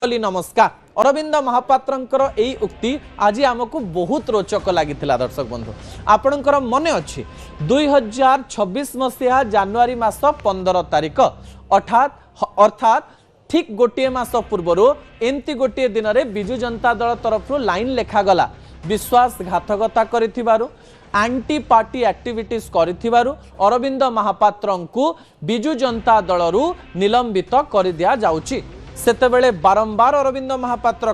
नमस्कार अरविंद महापात्रंकर एई उक्ति आज आमको बहुत रोचक लगी दर्शक बंधु आपणकर मन अच्छी 2026 मसीहा जानुआरी मास 15 तारिख अर्थात ठीक गोटे मास पूर्व एमती गोटे दिन में बिजु जनता दल तरफ लाइन लेखागला विश्वासघातकता करिथिबारु एंटी पार्टी एक्टिविटीज करिथिबारु अरविंद महापात्रंकु बिजु जनता दलरू निलंबित कर दिया जाउची। सेतेबेले बारंबार अरविंद महापात्र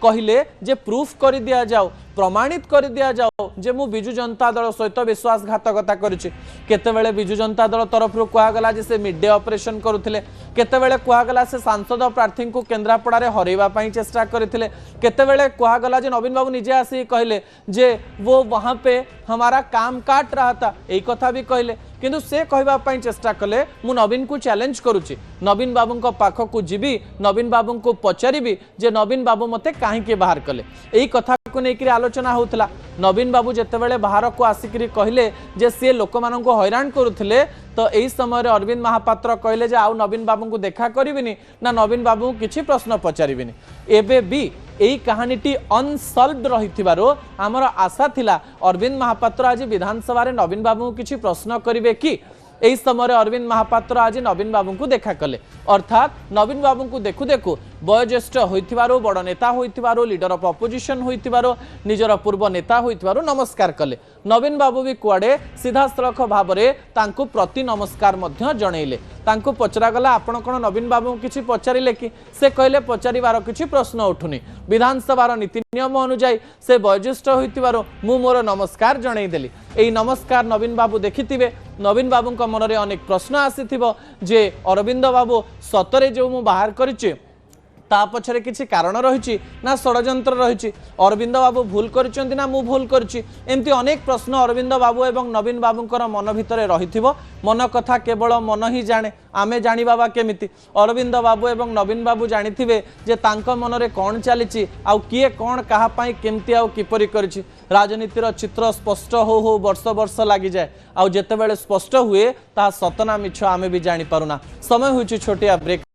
कहले जे प्रूफ कर दिया जाओ प्रमाणित कर दिया जाओ जे मु बिजु जनता दल सहित विश्वासघातकता करिछि। केतेबेले बिजु जनता दल तरफ कहगला जे से मिड डे ऑपरेशन करुथिले, केतेबेले कहगला से सांसद प्रार्थी को केन्द्रापड़ा रे हरैबा पई चेष्टा करथिले, केतेबेले कहगला जे नवीन बाबू निजे आसी कहले जे वो वहां पे हमारा काम काट रहा था यही कथा भी कहले, किंतु से कहबा पई चेष्टा कले मु नवीन को चैलेंज करूची। नवीन बाबू को पाख को जीवी, नवीन बाबू को पचारिबी जे नवीन बाबू मते काहे बाहर कले। यही कथा को लेकर आलोचना होता। नवीन बाबू जितेबाला बाहर को आसिक कहले जे सी लोक मान हैरान करुले तो यही समय अरविंद महापात्र कहले जे आउ नवीन बाबू को देखा करिबिनी ना नवीन बाबू किछि प्रश्न पचारिबिनी। एबे भी यही कहानीटी अनसल्वड रही आमर आशा थिला अरविंद महापात्र आज विधानसभा रे नवीन बाबू किछि प्रश्न करिवे कि यही समय अरविंद महापात्र आज नवीन बाबू को देखा कले। अर्थात नवीन बाबू को देखु देखु वयोज्येष्ठ होइथिबारो बड़ नेता होइथिबारो लीडर ऑफ अपोजिशन होइथिबारो निजर पूर्व नेता होइथिबारो नमस्कार कले। नवीन बाबू भी कुआडे सीधा सड़क भाव में तांकु प्रति नमस्कार मध्य जनइले। तांकु पचरागला आपण कोन नवीन बाबू किछि पचारिले कि से कहले पचारिबार किछि प्रश्न उठुनी। विधानसभार नीति नियम अनुसार से वयोज्येष्ठ होइथिबारो मु मोर नमस्कार जनई देली। एई नमस्कार नवीन बाबू देखिथिबे। नवीन बाबू मन में अनेक प्रश्न आसीथिबो जे अरविंद बाबू सतरे जो मु बाहर करिछि ता पछरे किछि कारण रहिछि ना षडयंत्र रहिछि, अरविंद बाबू भूल करिसेंति ना मु भूल करिछि, एमती अनेक प्रश्न अरविंद बाबू एवं नवीन बाबूंकर मन भितरे रहिथिबो। मन कथा केवल मन ही जाने, आमे जानि बाबा केमिति। अरविंद बाबू एवं नवीन बाबू जानिथिबे जे तांक मनरे कोन चलिछि आउ किए कोन कहा पई केमति आउ किपरि करिछि। राजनीतिर चित्र स्पष्ट हो वर्ष वर्ष लागि जाए आउ जेतेबेले स्पष्ट हुए ता सतना मिछ आमे भी जानि पारुना। समय होइछि छोटिया ब्रेक।